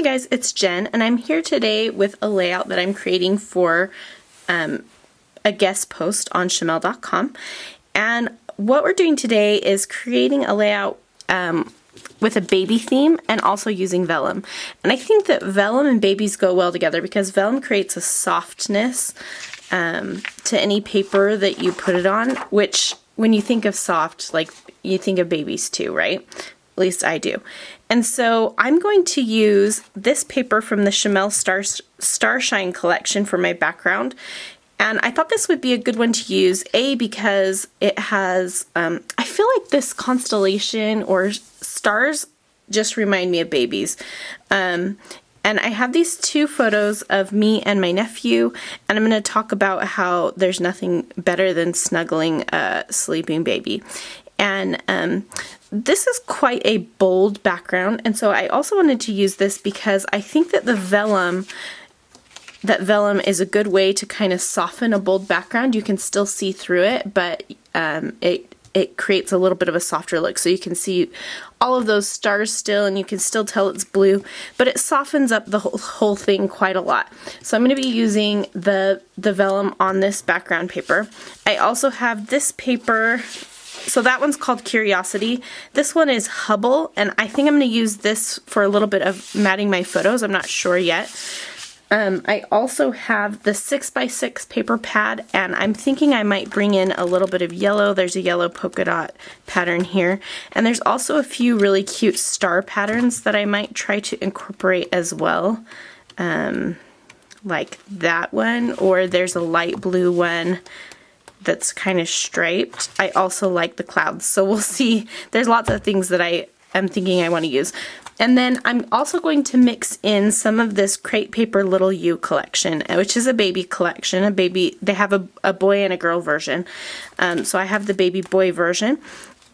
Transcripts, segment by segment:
Hey guys, it's Jen, and I'm here today with a layout that I'm creating for a guest post on Shamel.com. And what we're doing today is creating a layout with a baby theme and also using vellum. And I think that vellum and babies go well together because vellum creates a softness to any paper that you put it on, which when you think of soft, like you think of babies too, right? At least I do. And so I'm going to use this paper from the Shamel Starshine collection for my background. And I thought this would be a good one to use, because it has, I feel like this constellation or stars just remind me of babies. And I have these two photos of me and my nephew, and I'm going to talk about how there's nothing better than snuggling a sleeping baby. And this is quite a bold background, and so I also wanted to use this because I think that vellum is a good way to kind of soften a bold background. You can still see through it, but it creates a little bit of a softer look. So you can see all of those stars still, and you can still tell it's blue, but it softens up the whole thing quite a lot. So I'm going to be using the vellum on this background paper. I also have this paper. So that one's called Curiosity. This one is Hubble, and I think I'm going to use this for a little bit of matting my photos. I'm not sure yet. I also have the 6x6 paper pad, and I'm thinking I might bring in a little bit of yellow. There's a yellow polka dot pattern here, and there's also a few really cute star patterns that I might try to incorporate as well, like that one, or there's a light blue one that's kind of striped. I also like the clouds, so we'll see. There's lots of things that I am thinking I want to use. And then I'm also going to mix in some of this Crate Paper Little You collection, which is a baby collection. They have a boy and a girl version. So I have the baby boy version.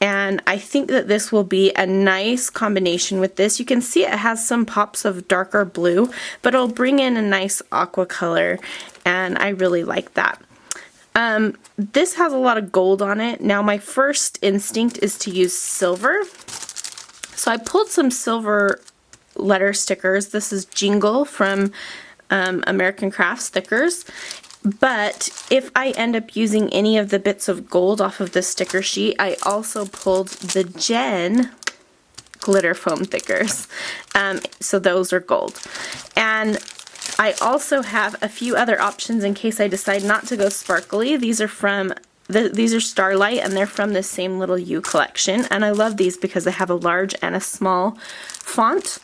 And I think that this will be a nice combination with this. You can see it has some pops of darker blue, but it'll bring in a nice aqua color, and I really like that. This has a lot of gold on it. Now my first instinct is to use silver. So I pulled some silver letter stickers. This is Jingle from American Craft Stickers. But if I end up using any of the bits of gold off of this sticker sheet, I also pulled the Jen glitter foam thickers. So those are gold. And I also have a few other options in case I decide not to go sparkly. These are Starlight, and they're from the same Little You collection. And I love these because they have a large and a small font.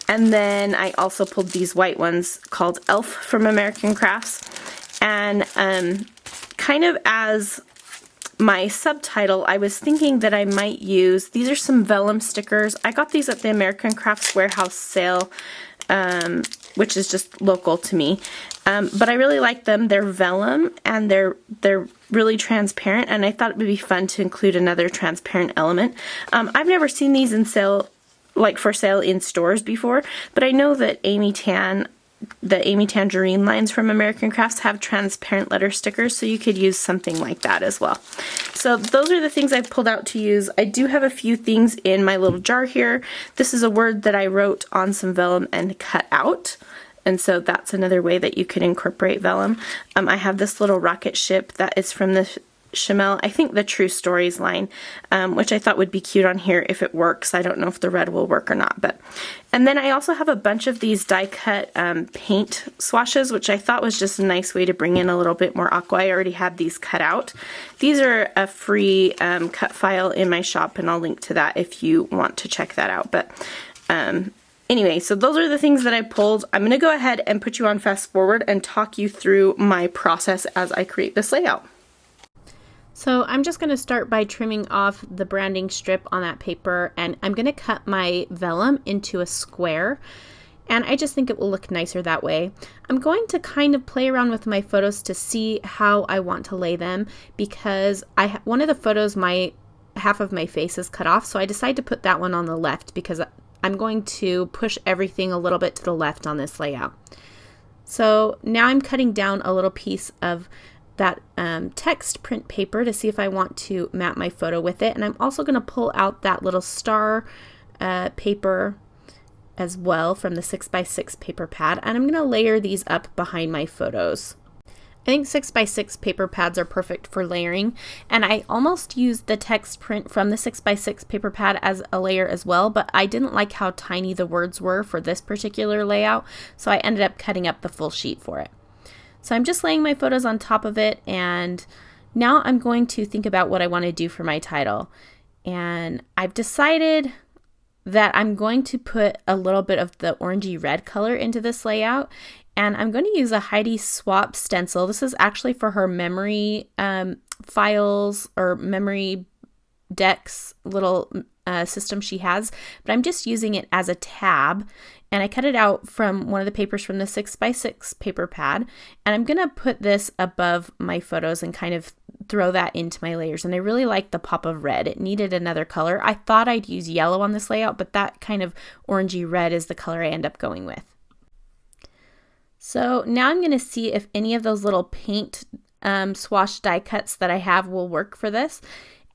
And then I also pulled these white ones called Elf from American Crafts. And kind of as my subtitle, I was thinking that I might use, these are some vellum stickers. I got these at the American Crafts Warehouse sale, which is just local to me. But I really like them. They're vellum, and they're really transparent, and I thought it would be fun to include another transparent element. I've never seen these in sale, like for sale in stores before, but I know that the Amy Tangerine lines from American Crafts have transparent letter stickers, so you could use something like that as well. So those are the things I've pulled out to use. I do have a few things in my little jar here. This is a word that I wrote on some vellum and cut out. And so that's another way that you could incorporate vellum. I have this little rocket ship that is from the Shamel, I think the True Stories line, which I thought would be cute on here if it works. I don't know if the red will work or not. And then I also have a bunch of these die cut paint swatches, which I thought was just a nice way to bring in a little bit more aqua. I already have these cut out. These are a free cut file in my shop, and I'll link to that if you want to check that out. Anyway, so those are the things that I pulled. I'm going to go ahead and put you on fast forward and talk you through my process as I create this layout. So I'm just going to start by trimming off the branding strip on that paper, and I'm going to cut my vellum into a square, and I just think it will look nicer that way. I'm going to kind of play around with my photos to see how I want to lay them, because one of the photos, half of my face is cut off, so I decided to put that one on the left because I'm going to push everything a little bit to the left on this layout. So now I'm cutting down a little piece of that text print paper to see if I want to map my photo with it. And I'm also going to pull out that little star paper as well from the 6x6 paper pad, and I'm going to layer these up behind my photos. I think 6x6 paper pads are perfect for layering, and I almost used the text print from the 6x6 paper pad as a layer as well, but I didn't like how tiny the words were for this particular layout, so I ended up cutting up the full sheet for it. So I'm just laying my photos on top of it, and now I'm going to think about what I want to do for my title. And I've decided that I'm going to put a little bit of the orangey red color into this layout, and I'm going to use a Heidi Swap stencil. This is actually for her memory files or memory decks little system she has, but I'm just using it as a tab, and I cut it out from one of the papers from the 6x6 paper pad, and I'm going to put this above my photos and kind of throw that into my layers. And I really like the pop of red. It needed another color. I thought I'd use yellow on this layout, but that kind of orangey red is the color I end up going with. So now I'm going to see if any of those little paint swash die cuts that I have will work for this.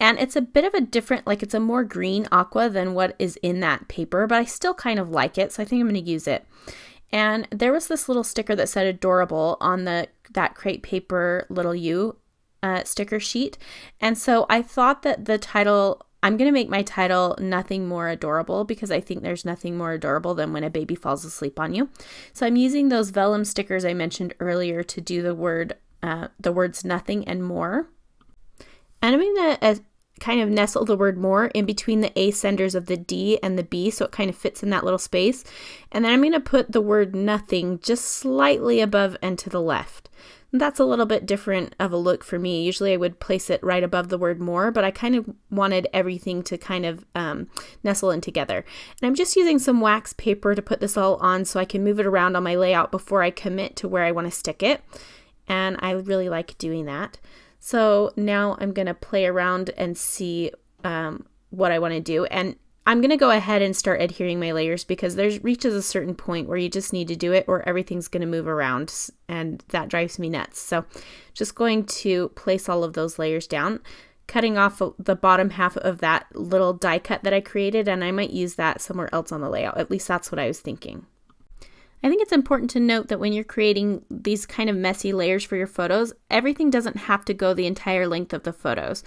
And it's a bit of a different, like it's a more green aqua than what is in that paper, but I still kind of like it, so I think I'm going to use it. And there was this little sticker that said adorable on that crepe paper little U sticker sheet. And so I thought that the title, I'm going to make my title Nothing More Adorable, because I think there's nothing more adorable than when a baby falls asleep on you. So I'm using those vellum stickers I mentioned earlier to do the words nothing and more. And I'm going to kind of nestle the word more in between the A centers of the D and the B, so it kind of fits in that little space. And then I'm going to put the word nothing just slightly above and to the left. And that's a little bit different of a look for me. Usually I would place it right above the word more, but I kind of wanted everything to kind of nestle in together. And I'm just using some wax paper to put this all on so I can move it around on my layout before I commit to where I want to stick it. And I really like doing that. So now I'm going to play around and see what I want to do. And I'm going to go ahead and start adhering my layers, because there reaches a certain point where you just need to do it or everything's going to move around, and that drives me nuts. So just going to place all of those layers down, cutting off the bottom half of that little die cut that I created, and I might use that somewhere else on the layout. At least that's what I was thinking. I think it's important to note that when you're creating these kind of messy layers for your photos, everything doesn't have to go the entire length of the photos.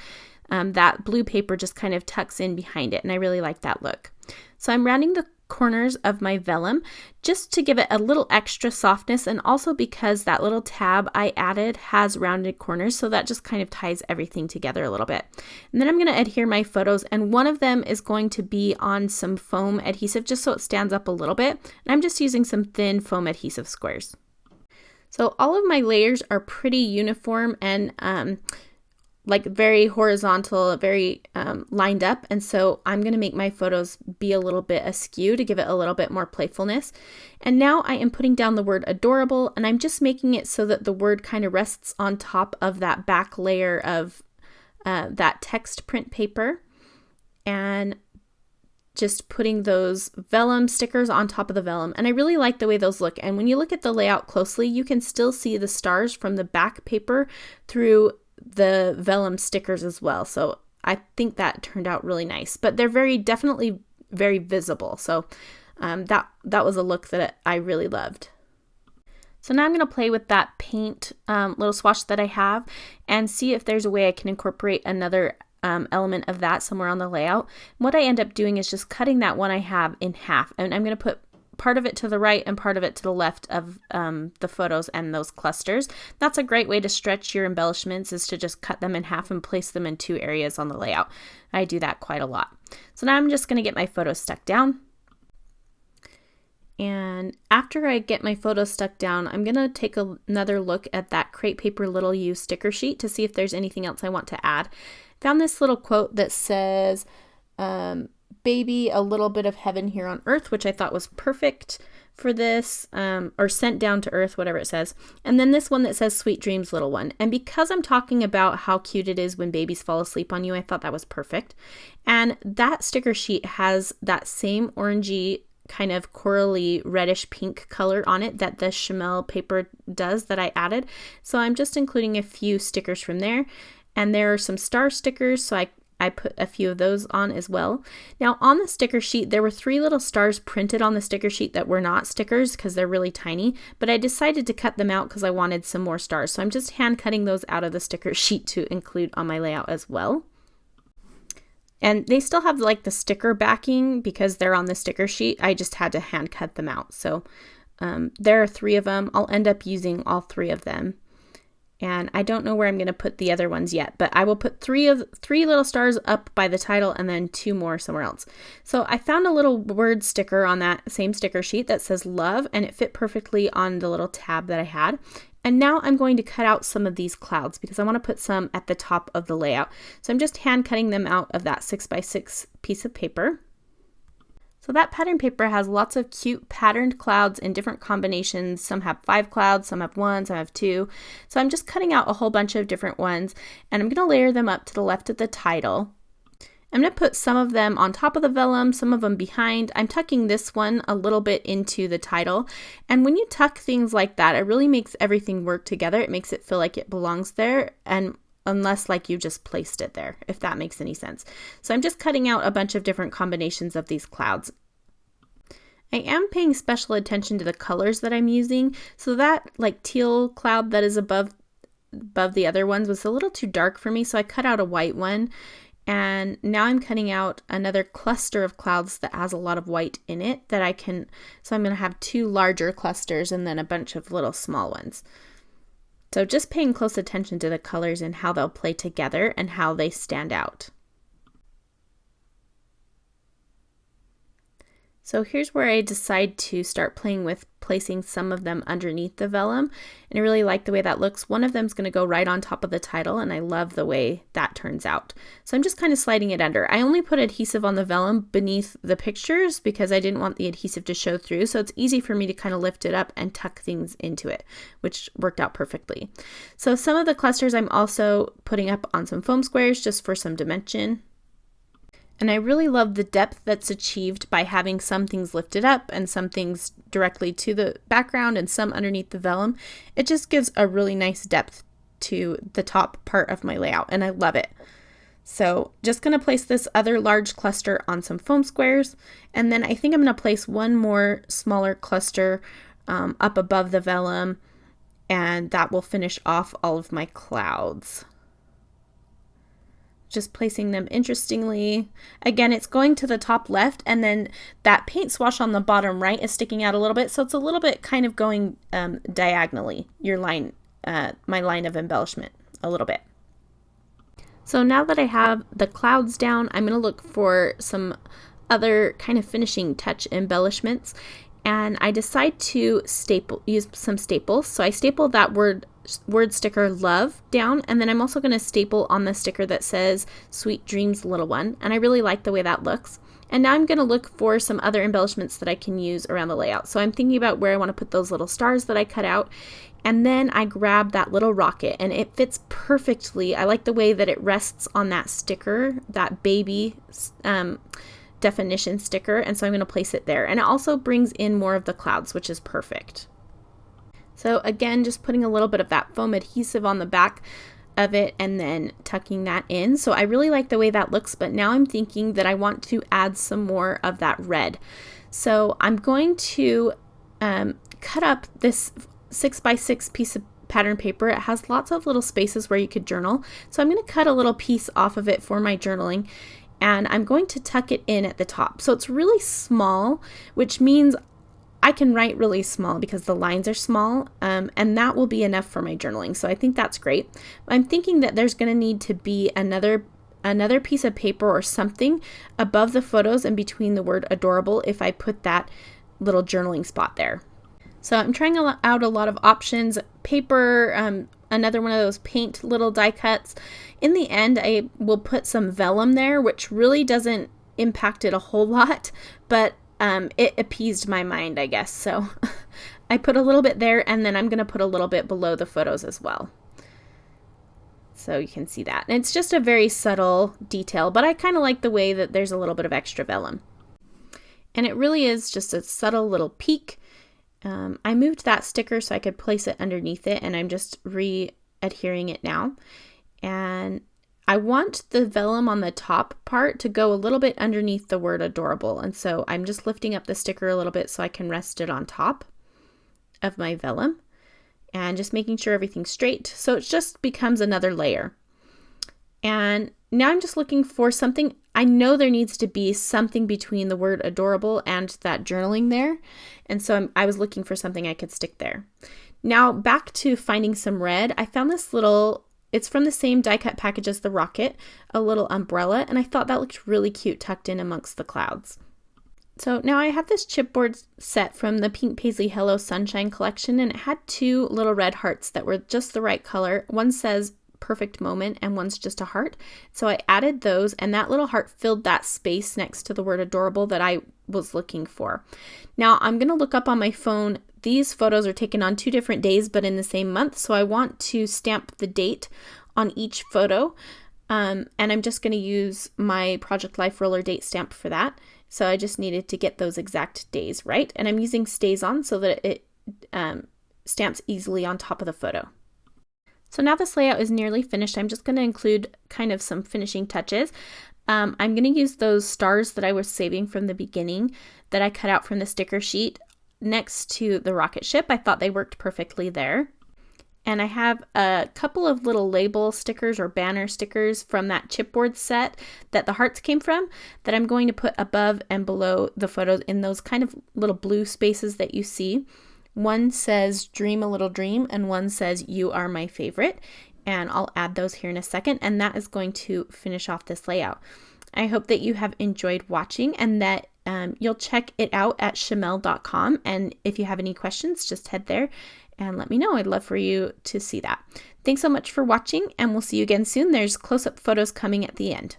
That blue paper just kind of tucks in behind it, and I really like that look. So I'm rounding the corners of my vellum just to give it a little extra softness, and also because that little tab I added has rounded corners, so that just kind of ties everything together a little bit. And then I'm going to adhere my photos, and one of them is going to be on some foam adhesive just so it stands up a little bit, and I'm just using some thin foam adhesive squares. So all of my layers are pretty uniform and like very horizontal, very lined up, and so I'm going to make my photos be a little bit askew to give it a little bit more playfulness. And now I am putting down the word adorable, and I'm just making it so that the word kind of rests on top of that back layer of that text print paper, and just putting those vellum stickers on top of the vellum. And I really like the way those look, and when you look at the layout closely, you can still see the stars from the back paper through the vellum stickers as well. So I think that turned out really nice, but they're definitely very visible. So that was a look that I really loved. So now I'm going to play with that paint little swatch that I have and see if there's a way I can incorporate another element of that somewhere on the layout. What I end up doing is just cutting that one I have in half, and I'm going to put part of it to the right and part of it to the left of the photos and those clusters. That's a great way to stretch your embellishments, is to just cut them in half and place them in two areas on the layout. I do that quite a lot. So now I'm just going to get my photos stuck down. And after I get my photos stuck down, I'm going to take another look at that crepe paper little U sticker sheet to see if there's anything else I want to add. Found this little quote that says, baby, a little bit of heaven here on earth, which I thought was perfect for this, or sent down to earth, whatever it says. And then this one that says sweet dreams, little one. And because I'm talking about how cute it is when babies fall asleep on you, I thought that was perfect. And that sticker sheet has that same orangey kind of corally reddish pink color on it that the Chamel paper does that I added. So I'm just including a few stickers from there. And there are some star stickers, so I I put a few of those on as well. Now on the sticker sheet, there were 3 little stars printed on the sticker sheet that were not stickers because they're really tiny, but I decided to cut them out because I wanted some more stars. So I'm just hand cutting those out of the sticker sheet to include on my layout as well. And they still have like the sticker backing because they're on the sticker sheet. I just had to hand cut them out. So there are 3 of them. I'll end up using all 3 of them. And I don't know where I'm going to put the other ones yet, but I will put 3 little stars up by the title and then 2 more somewhere else. So I found a little word sticker on that same sticker sheet that says love, and it fit perfectly on the little tab that I had. And now I'm going to cut out some of these clouds because I want to put some at the top of the layout. So I'm just hand cutting them out of that 6x6 piece of paper. So that pattern paper has lots of cute patterned clouds in different combinations. Some have 5 clouds, some have 1, some have 2. So I'm just cutting out a whole bunch of different ones, and I'm going to layer them up to the left of the title. I'm going to put some of them on top of the vellum, some of them behind. I'm tucking this one a little bit into the title. And when you tuck things like that, it really makes everything work together. It makes it feel like it belongs there, and unless like you just placed it there, if that makes any sense. So I'm just cutting out a bunch of different combinations of these clouds. I am paying special attention to the colors that I'm using. So that like teal cloud that is above the other ones was a little too dark for me, so I cut out a white one. And now I'm cutting out another cluster of clouds that has a lot of white in it that I can, so I'm going to have 2 larger clusters and then a bunch of little small ones. So just paying close attention to the colors and how they'll play together and how they stand out. So here's where I decide to start playing with placing some of them underneath the vellum. And I really like the way that looks. One of them is going to go right on top of the title, and I love the way that turns out. So I'm just kind of sliding it under. I only put adhesive on the vellum beneath the pictures because I didn't want the adhesive to show through. So it's easy for me to kind of lift it up and tuck things into it, which worked out perfectly. So some of the clusters I'm also putting up on some foam squares just for some dimension. And I really love the depth that's achieved by having some things lifted up and some things directly to the background and some underneath the vellum. It just gives a really nice depth to the top part of my layout, and I love it. So just going to place this other large cluster on some foam squares, and then I think I'm going to place one more smaller cluster up above the vellum, and that will finish off all of my clouds. Just placing them interestingly. Again, it's going to the top left, and then that paint swatch on the bottom right is sticking out a little bit, so it's a little bit kind of going diagonally, your line, my line of embellishment, a little bit. So now that I have the clouds down, I'm going to look for some other kind of finishing touch embellishments, and I decide to use some staples. So I staple that word sticker love down, and then I'm also going to staple on the sticker that says Sweet Dreams Little One, and I really like the way that looks. And now I'm going to look for some other embellishments that I can use around the layout. So I'm thinking about where I want to put those little stars that I cut out, and then I grab that little rocket, and it fits perfectly. I like the way that it rests on that sticker, that baby definition sticker, and so I'm going to place it there. And it also brings in more of the clouds, which is perfect. So again, just putting a little bit of that foam adhesive on the back of it and then tucking that in. So I really like the way that looks, but now I'm thinking that I want to add some more of that red. So I'm going to cut up this 6x6 piece of pattern paper. It has lots of little spaces where you could journal. So I'm going to cut a little piece off of it for my journaling, and I'm going to tuck it in at the top. So it's really small, which means I can write really small because the lines are small, and that will be enough for my journaling. So I think that's great. I'm thinking that there's going to need to be another piece of paper or something above the photos and between the word adorable if I put that little journaling spot there. So I'm trying out a lot of options, paper, another one of those paint little die cuts. In the end, I will put some vellum there, which really doesn't impact it a whole lot, but it appeased my mind, I guess. So I put a little bit there, and then I'm going to put a little bit below the photos as well. So you can see that. And it's just a very subtle detail, but I kind of like the way that there's a little bit of extra vellum. And it really is just a subtle little peek. I moved that sticker so I could place it underneath it, and I'm just re-adhering it now. And I want the vellum on the top part to go a little bit underneath the word adorable. And so I'm just lifting up the sticker a little bit so I can rest it on top of my vellum and just making sure everything's straight. So it just becomes another layer. And now I'm just looking for something. I know there needs to be something between the word adorable and that journaling there. And so I was looking for something I could stick there. Now back to finding some red. I found this little, it's from the same die cut package as the rocket, a little umbrella, and I thought that looked really cute tucked in amongst the clouds. So now I have this chipboard set from the Pink Paisley Hello Sunshine collection, and it had two little red hearts that were just the right color. One says perfect moment and one's just a heart. So I added those, and that little heart filled that space next to the word adorable that I was looking for. Now I'm going to look up on my phone. These photos are taken on 2 different days but in the same month, so I want to stamp the date on each photo, and I'm just going to use my Project Life roller date stamp for that. So I just needed to get those exact days right, and I'm using Stays On so that it stamps easily on top of the photo. So now this layout is nearly finished. I'm just going to include kind of some finishing touches. I'm going to use those stars that I was saving from the beginning that I cut out from the sticker sheet next to the rocket ship. I thought they worked perfectly there. And I have a couple of little label stickers or banner stickers from that chipboard set that the hearts came from that I'm going to put above and below the photos in those kind of little blue spaces that you see. One says dream a little dream and one says you are my favorite, and I'll add those here in a second, and that is going to finish off this layout. I hope that you have enjoyed watching and that you'll check it out at Shamel.com, and if you have any questions, just head there and let me know. I'd love for you to see that. Thanks so much for watching, and we'll see you again soon. There's close-up photos coming at the end.